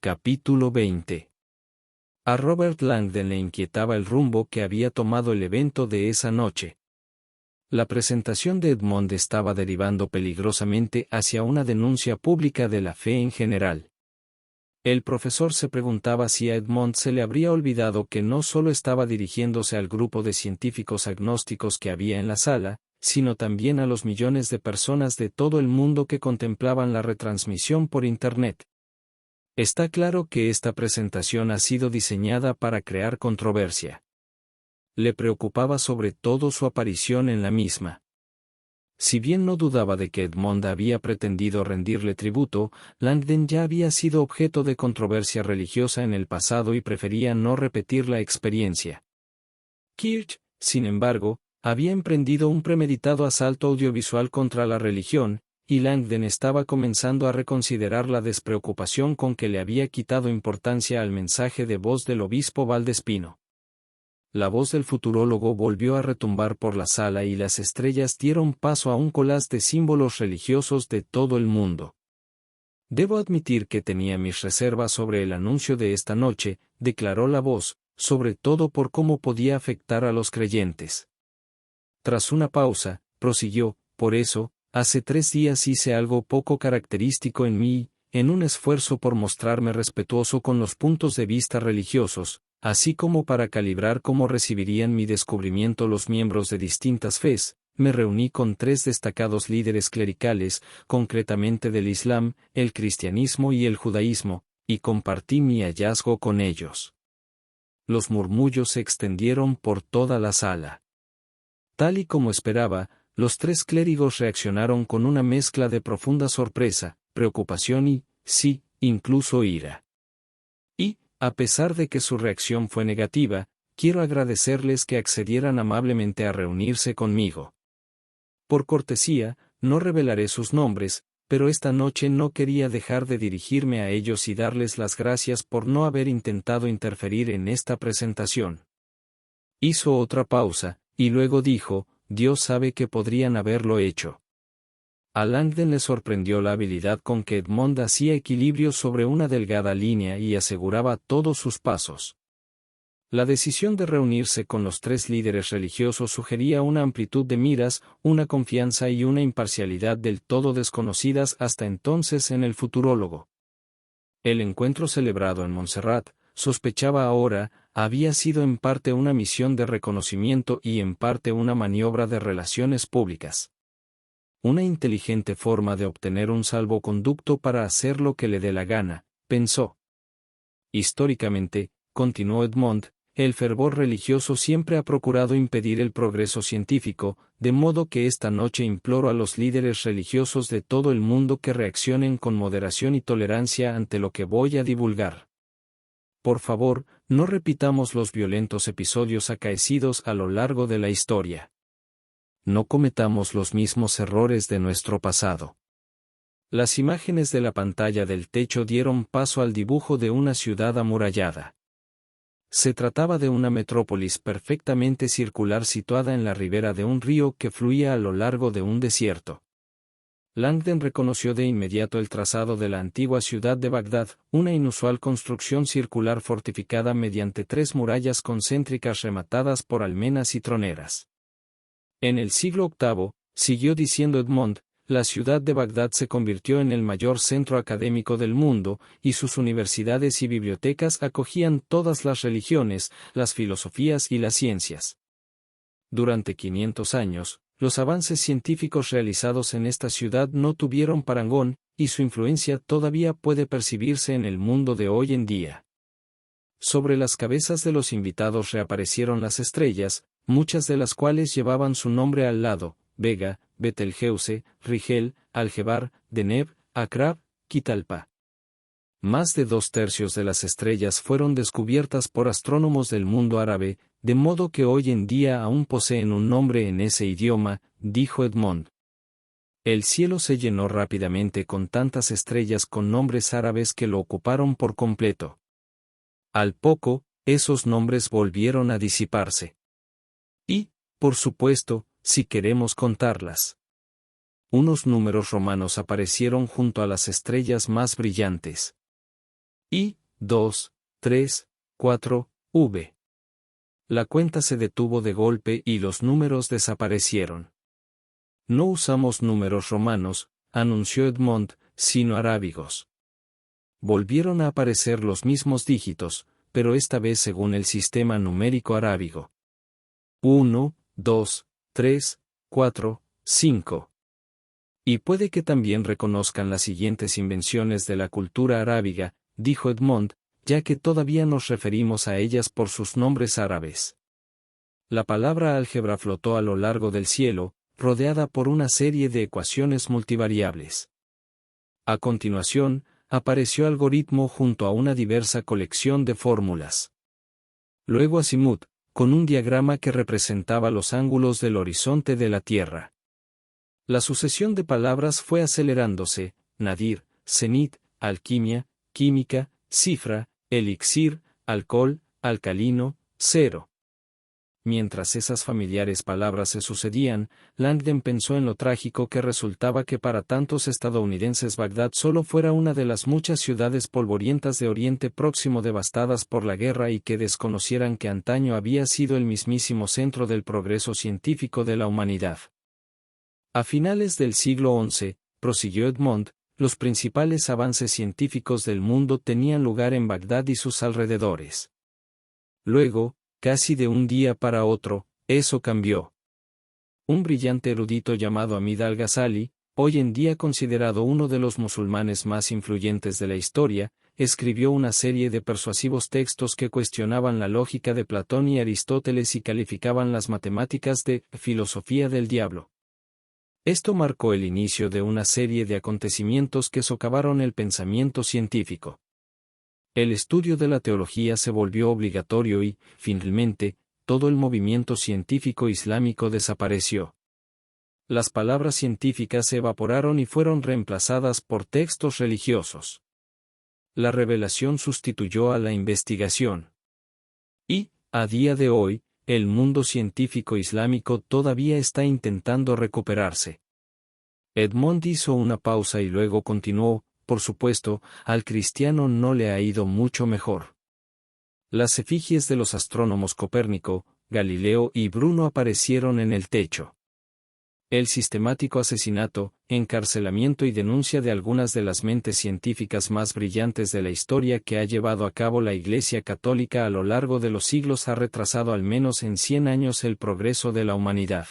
Capítulo 20. A Robert Langdon le inquietaba el rumbo que había tomado el evento de esa noche. La presentación de Edmond estaba derivando peligrosamente hacia una denuncia pública de la fe en general. El profesor se preguntaba si a Edmond se le habría olvidado que no solo estaba dirigiéndose al grupo de científicos agnósticos que había en la sala, sino también a los millones de personas de todo el mundo que contemplaban la retransmisión por Internet. Está claro que esta presentación ha sido diseñada para crear controversia. Le preocupaba sobre todo su aparición en la misma. Si bien no dudaba de que Edmond había pretendido rendirle tributo, Langdon ya había sido objeto de controversia religiosa en el pasado y prefería no repetir la experiencia. Kirch, sin embargo, había emprendido un premeditado asalto audiovisual contra la religión, y Langdon estaba comenzando a reconsiderar la despreocupación con que le había quitado importancia al mensaje de voz del obispo Valdespino. La voz del futurólogo volvió a retumbar por la sala y las estrellas dieron paso a un collage de símbolos religiosos de todo el mundo. Debo admitir que tenía mis reservas sobre el anuncio de esta noche, declaró la voz, sobre todo por cómo podía afectar a los creyentes. Tras una pausa, prosiguió, por eso, hace 3 días hice algo poco característico en mí, en un esfuerzo por mostrarme respetuoso con los puntos de vista religiosos, así como para calibrar cómo recibirían mi descubrimiento los miembros de distintas fes, me reuní con 3 destacados líderes clericales, concretamente del Islam, el cristianismo y el judaísmo, y compartí mi hallazgo con ellos. Los murmullos se extendieron por toda la sala. Tal y como esperaba, los 3 clérigos reaccionaron con una mezcla de profunda sorpresa, preocupación y, sí, incluso ira. Y, a pesar de que su reacción fue negativa, quiero agradecerles que accedieran amablemente a reunirse conmigo. Por cortesía, no revelaré sus nombres, pero esta noche no quería dejar de dirigirme a ellos y darles las gracias por no haber intentado interferir en esta presentación. Hizo otra pausa, y luego dijo, Dios sabe que podrían haberlo hecho. A Langdon le sorprendió la habilidad con que Edmond hacía equilibrio sobre una delgada línea y aseguraba todos sus pasos. La decisión de reunirse con los 3 líderes religiosos sugería una amplitud de miras, una confianza y una imparcialidad del todo desconocidas hasta entonces en el futurólogo. El encuentro celebrado en Montserrat, sospechaba ahora, había sido en parte una misión de reconocimiento y en parte una maniobra de relaciones públicas. Una inteligente forma de obtener un salvoconducto para hacer lo que le dé la gana, pensó. Históricamente, continuó Edmond, el fervor religioso siempre ha procurado impedir el progreso científico, de modo que esta noche imploro a los líderes religiosos de todo el mundo que reaccionen con moderación y tolerancia ante lo que voy a divulgar. Por favor, no repitamos los violentos episodios acaecidos a lo largo de la historia. No cometamos los mismos errores de nuestro pasado. Las imágenes de la pantalla del techo dieron paso al dibujo de una ciudad amurallada. Se trataba de una metrópolis perfectamente circular situada en la ribera de un río que fluía a lo largo de un desierto. Langdon reconoció de inmediato el trazado de la antigua ciudad de Bagdad, una inusual construcción circular fortificada mediante 3 murallas concéntricas rematadas por almenas y troneras. En el siglo VIII, siguió diciendo Edmond, la ciudad de Bagdad se convirtió en el mayor centro académico del mundo, y sus universidades y bibliotecas acogían todas las religiones, las filosofías y las ciencias. Durante 500 años, los avances científicos realizados en esta ciudad no tuvieron parangón, y su influencia todavía puede percibirse en el mundo de hoy en día. Sobre las cabezas de los invitados reaparecieron las estrellas, muchas de las cuales llevaban su nombre al lado: Vega, Betelgeuse, Rigel, Algebar, Deneb, Akrab, Quitalpa. Más de 2/3 de las estrellas fueron descubiertas por astrónomos del mundo árabe, de modo que hoy en día aún poseen un nombre en ese idioma, dijo Edmond. El cielo se llenó rápidamente con tantas estrellas con nombres árabes que lo ocuparon por completo. Al poco, esos nombres volvieron a disiparse. Y, por supuesto, si queremos contarlas. Unos números romanos aparecieron junto a las estrellas más brillantes. I, 2, 3, 4, V. La cuenta se detuvo de golpe y los números desaparecieron. No usamos números romanos, anunció Edmond, sino arábigos. Volvieron a aparecer los mismos dígitos, pero esta vez según el sistema numérico arábigo. 1, 2, 3, 4, 5. Y puede que también reconozcan las siguientes invenciones de la cultura arábiga, dijo Edmond, ya que todavía nos referimos a ellas por sus nombres árabes. La palabra álgebra flotó a lo largo del cielo, rodeada por una serie de ecuaciones multivariables. A continuación, apareció algoritmo junto a una diversa colección de fórmulas. Luego Azimuth, con un diagrama que representaba los ángulos del horizonte de la Tierra. La sucesión de palabras fue acelerándose: nadir, cenit, alquimia, química, cifra, elixir, alcohol, alcalino, cero. Mientras esas familiares palabras se sucedían, Langdon pensó en lo trágico que resultaba que para tantos estadounidenses Bagdad solo fuera una de las muchas ciudades polvorientas de Oriente Próximo devastadas por la guerra y que desconocieran que antaño había sido el mismísimo centro del progreso científico de la humanidad. A finales del siglo XI, prosiguió Edmond, los principales avances científicos del mundo tenían lugar en Bagdad y sus alrededores. Luego, casi de un día para otro, eso cambió. Un brillante erudito llamado Hamid al-Ghazali, hoy en día considerado uno de los musulmanes más influyentes de la historia, escribió una serie de persuasivos textos que cuestionaban la lógica de Platón y Aristóteles y calificaban las matemáticas de filosofía del diablo. Esto marcó el inicio de una serie de acontecimientos que socavaron el pensamiento científico. El estudio de la teología se volvió obligatorio y, finalmente, todo el movimiento científico islámico desapareció. Las palabras científicas se evaporaron y fueron reemplazadas por textos religiosos. La revelación sustituyó a la investigación. Y, a día de hoy, el mundo científico islámico todavía está intentando recuperarse. Edmond hizo una pausa y luego continuó: por supuesto, al cristiano no le ha ido mucho mejor. Las efigies de los astrónomos Copérnico, Galileo y Bruno aparecieron en el techo. El sistemático asesinato, encarcelamiento y denuncia de algunas de las mentes científicas más brillantes de la historia que ha llevado a cabo la Iglesia Católica a lo largo de los siglos ha retrasado al menos en 100 años el progreso de la humanidad.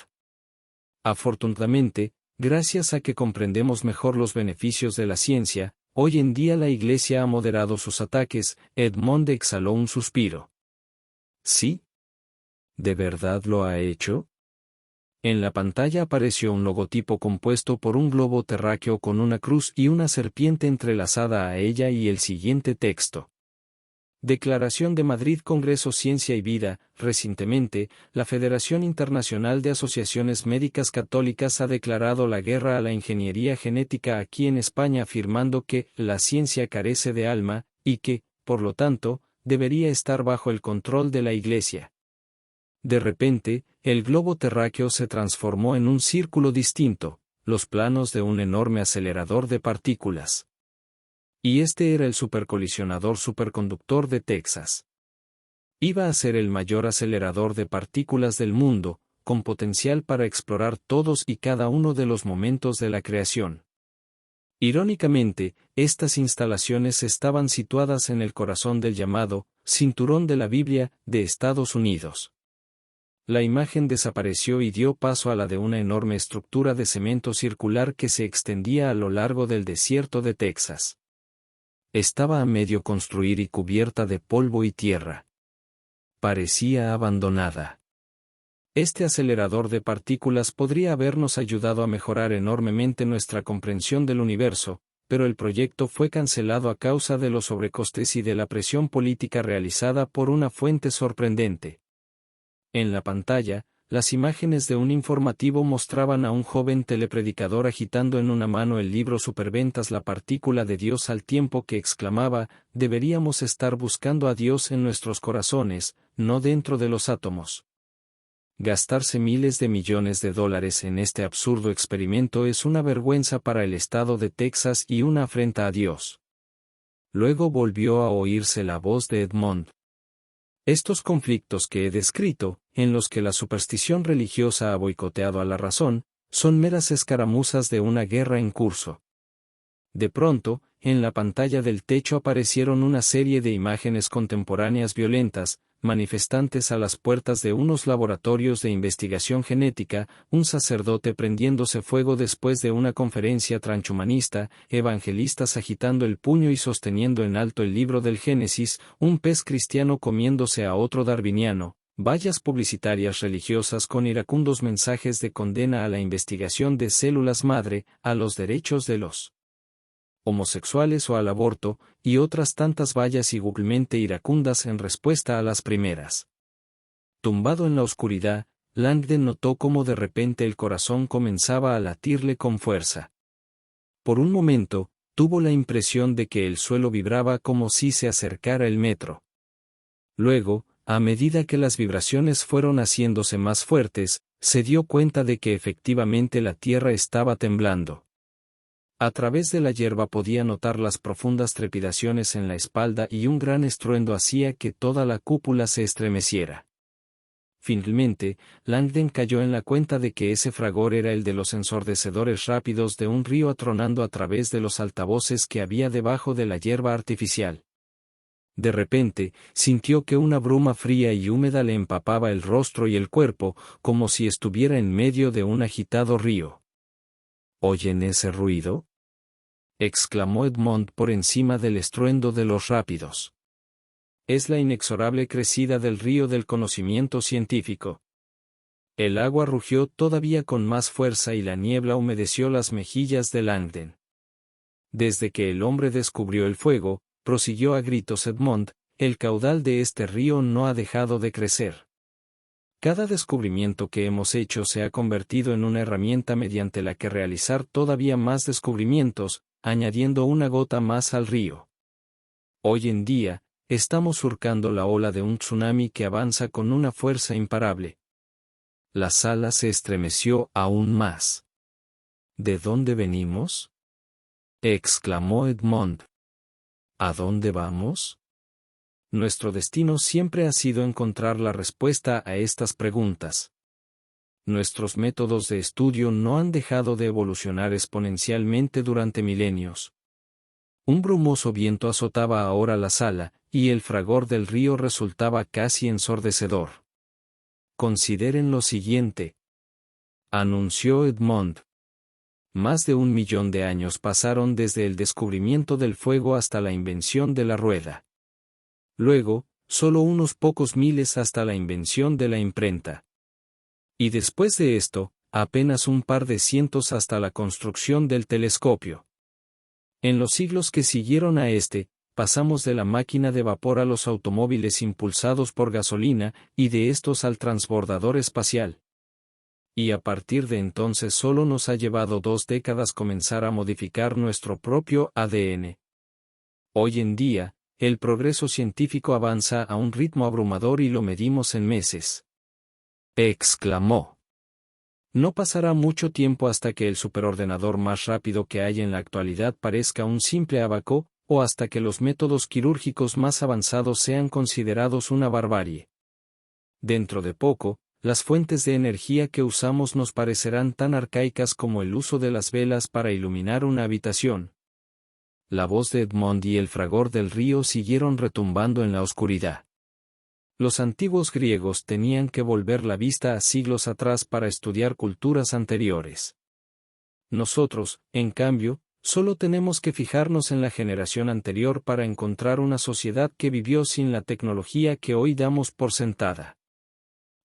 Afortunadamente, gracias a que comprendemos mejor los beneficios de la ciencia, hoy en día la Iglesia ha moderado sus ataques. Edmond exhaló un suspiro. ¿Sí? ¿De verdad lo ha hecho? En la pantalla apareció un logotipo compuesto por un globo terráqueo con una cruz y una serpiente entrelazada a ella y el siguiente texto. Declaración de Madrid, Congreso Ciencia y Vida. Recientemente, la Federación Internacional de Asociaciones Médicas Católicas ha declarado la guerra a la ingeniería genética aquí en España, afirmando que la ciencia carece de alma, y que, por lo tanto, debería estar bajo el control de la Iglesia. De repente, el globo terráqueo se transformó en un círculo distinto, los planos de un enorme acelerador de partículas. Y este era el supercolisionador superconductor de Texas. Iba a ser el mayor acelerador de partículas del mundo, con potencial para explorar todos y cada uno de los momentos de la creación. Irónicamente, estas instalaciones estaban situadas en el corazón del llamado Cinturón de la Biblia de Estados Unidos. La imagen desapareció y dio paso a la de una enorme estructura de cemento circular que se extendía a lo largo del desierto de Texas. Estaba a medio construir y cubierta de polvo y tierra. Parecía abandonada. Este acelerador de partículas podría habernos ayudado a mejorar enormemente nuestra comprensión del universo, pero el proyecto fue cancelado a causa de los sobrecostes y de la presión política realizada por una fuente sorprendente. En la pantalla, las imágenes de un informativo mostraban a un joven telepredicador agitando en una mano el libro Superventas, la partícula de Dios, al tiempo que exclamaba: deberíamos estar buscando a Dios en nuestros corazones, no dentro de los átomos. Gastarse miles de millones de dólares en este absurdo experimento es una vergüenza para el estado de Texas y una afrenta a Dios. Luego volvió a oírse la voz de Edmond. Estos conflictos que he descrito, en los que la superstición religiosa ha boicoteado a la razón, son meras escaramuzas de una guerra en curso. De pronto, en la pantalla del techo aparecieron una serie de imágenes contemporáneas violentas, manifestantes a las puertas de unos laboratorios de investigación genética, un sacerdote prendiéndose fuego después de una conferencia transhumanista, evangelistas agitando el puño y sosteniendo en alto el libro del Génesis, un pez cristiano comiéndose a otro darwiniano, vallas publicitarias religiosas con iracundos mensajes de condena a la investigación de células madre, a los derechos de los homosexuales o al aborto, y otras tantas vallas igualmente iracundas en respuesta a las primeras. Tumbado en la oscuridad, Langdon notó cómo de repente el corazón comenzaba a latirle con fuerza. Por un momento, tuvo la impresión de que el suelo vibraba como si se acercara el metro. Luego, a medida que las vibraciones fueron haciéndose más fuertes, se dio cuenta de que efectivamente la tierra estaba temblando. A través de la hierba podía notar las profundas trepidaciones en la espalda y un gran estruendo hacía que toda la cúpula se estremeciera. Finalmente, Langdon cayó en la cuenta de que ese fragor era el de los ensordecedores rápidos de un río atronando a través de los altavoces que había debajo de la hierba artificial. De repente, sintió que una bruma fría y húmeda le empapaba el rostro y el cuerpo, como si estuviera en medio de un agitado río. ¿Oyen ese ruido?, exclamó Edmond por encima del estruendo de los rápidos. Es la inexorable crecida del río del conocimiento científico. El agua rugió todavía con más fuerza y la niebla humedeció las mejillas de Langdon. Desde que el hombre descubrió el fuego, prosiguió a gritos Edmond, el caudal de este río no ha dejado de crecer. Cada descubrimiento que hemos hecho se ha convertido en una herramienta mediante la que realizar todavía más descubrimientos, añadiendo una gota más al río. Hoy en día, estamos surcando la ola de un tsunami que avanza con una fuerza imparable. La sala se estremeció aún más. ¿De dónde venimos?, exclamó Edmond. ¿A dónde vamos? Nuestro destino siempre ha sido encontrar la respuesta a estas preguntas. Nuestros métodos de estudio no han dejado de evolucionar exponencialmente durante milenios. Un brumoso viento azotaba ahora la sala, y el fragor del río resultaba casi ensordecedor. Consideren lo siguiente, anunció Edmond. Más de 1 millón de años pasaron desde el descubrimiento del fuego hasta la invención de la rueda. Luego, solo unos pocos miles hasta la invención de la imprenta. Y después de esto, apenas un par de cientos hasta la construcción del telescopio. En los siglos que siguieron a este, pasamos de la máquina de vapor a los automóviles impulsados por gasolina, y de estos al transbordador espacial. Y a partir de entonces solo nos ha llevado 2 décadas comenzar a modificar nuestro propio ADN. Hoy en día, el progreso científico avanza a un ritmo abrumador y lo medimos en meses. Exclamó. No pasará mucho tiempo hasta que el superordenador más rápido que hay en la actualidad parezca un simple abaco, o hasta que los métodos quirúrgicos más avanzados sean considerados una barbarie. Dentro de poco, las fuentes de energía que usamos nos parecerán tan arcaicas como el uso de las velas para iluminar una habitación. La voz de Edmond y el fragor del río siguieron retumbando en la oscuridad. Los antiguos griegos tenían que volver la vista a siglos atrás para estudiar culturas anteriores. Nosotros, en cambio, solo tenemos que fijarnos en la generación anterior para encontrar una sociedad que vivió sin la tecnología que hoy damos por sentada.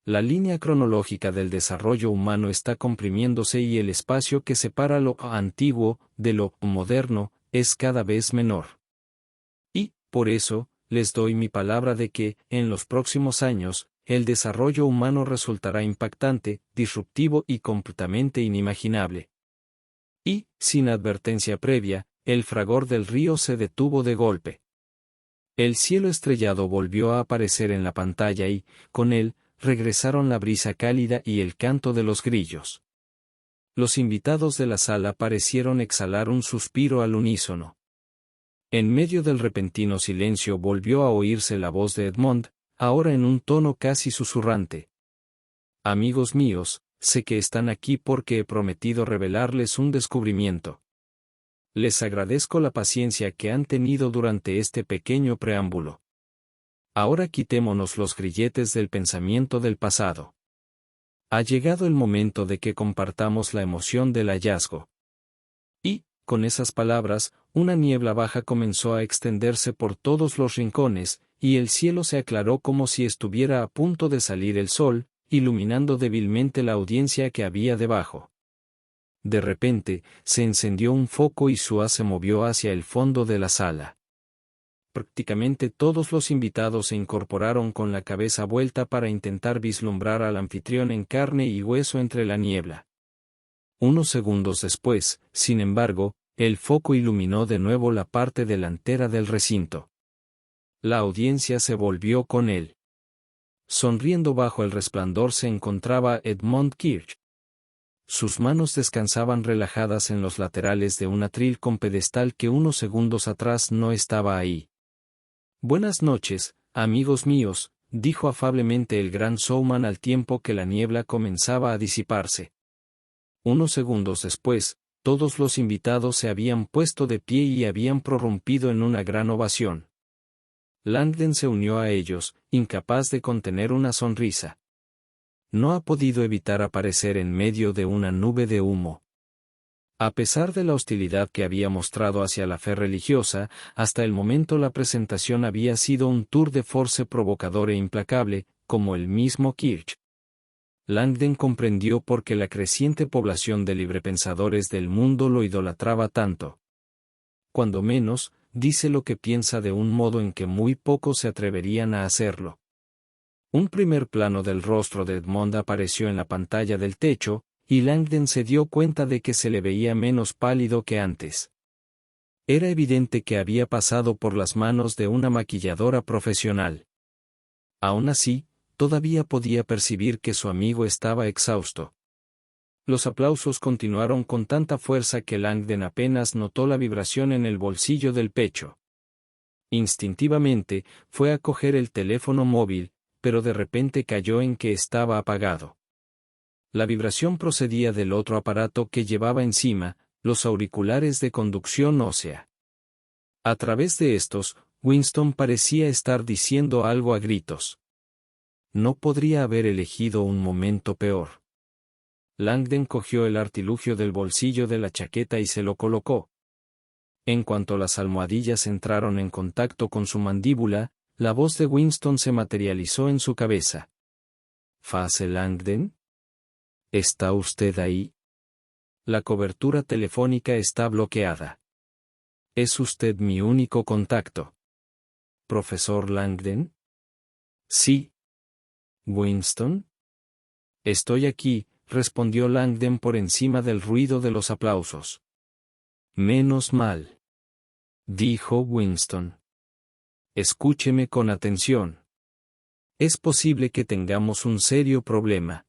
La línea cronológica del desarrollo humano está comprimiéndose y el espacio que separa lo antiguo de lo moderno es cada vez menor. Y, por eso, les doy mi palabra de que, en los próximos años, el desarrollo humano resultará impactante, disruptivo y completamente inimaginable. Y, sin advertencia previa, el fragor del río se detuvo de golpe. El cielo estrellado volvió a aparecer en la pantalla y, con él, regresaron la brisa cálida y el canto de los grillos. Los invitados de la sala parecieron exhalar un suspiro al unísono. En medio del repentino silencio volvió a oírse la voz de Edmond, ahora en un tono casi susurrante. Amigos míos, sé que están aquí porque he prometido revelarles un descubrimiento. Les agradezco la paciencia que han tenido durante este pequeño preámbulo. Ahora quitémonos los grilletes del pensamiento del pasado. Ha llegado el momento de que compartamos la emoción del hallazgo. Y, con esas palabras, una niebla baja comenzó a extenderse por todos los rincones, y el cielo se aclaró como si estuviera a punto de salir el sol, iluminando débilmente la audiencia que había debajo. De repente, se encendió un foco y Sua se movió hacia el fondo de la sala. Prácticamente todos los invitados se incorporaron con la cabeza vuelta para intentar vislumbrar al anfitrión en carne y hueso entre la niebla. Unos segundos después, sin embargo, el foco iluminó de nuevo la parte delantera del recinto. La audiencia se volvió con él. Sonriendo bajo el resplandor se encontraba Edmond Kirch. Sus manos descansaban relajadas en los laterales de un atril con pedestal que unos segundos atrás no estaba ahí. Buenas noches, amigos míos, dijo afablemente el gran showman al tiempo que la niebla comenzaba a disiparse. Unos segundos después, todos los invitados se habían puesto de pie y habían prorrumpido en una gran ovación. Langdon se unió a ellos, incapaz de contener una sonrisa. No ha podido evitar aparecer en medio de una nube de humo. A pesar de la hostilidad que había mostrado hacia la fe religiosa, hasta el momento la presentación había sido un tour de force provocador e implacable, como el mismo Kirch. Langdon comprendió por qué la creciente población de librepensadores del mundo lo idolatraba tanto. Cuando menos, dice lo que piensa de un modo en que muy pocos se atreverían a hacerlo. Un primer plano del rostro de Edmond apareció en la pantalla del techo, y Langdon se dio cuenta de que se le veía menos pálido que antes. Era evidente que había pasado por las manos de una maquilladora profesional. Aún así, todavía podía percibir que su amigo estaba exhausto. Los aplausos continuaron con tanta fuerza que Langdon apenas notó la vibración en el bolsillo del pecho. Instintivamente, fue a coger el teléfono móvil, pero de repente cayó en que estaba apagado. La vibración procedía del otro aparato que llevaba encima, los auriculares de conducción ósea. A través de estos, Winston parecía estar diciendo algo a gritos. No podría haber elegido un momento peor. Langdon cogió el artilugio del bolsillo de la chaqueta y se lo colocó. En cuanto las almohadillas entraron en contacto con su mandíbula, la voz de Winston se materializó en su cabeza. «¿Face Langdon? ¿Está usted ahí? La cobertura telefónica está bloqueada. Es usted mi único contacto». «¿Profesor Langdon?» «Sí». «¿Winston?» «Estoy aquí», respondió Langdon por encima del ruido de los aplausos. «Menos mal», dijo Winston. «Escúcheme con atención. Es posible que tengamos un serio problema.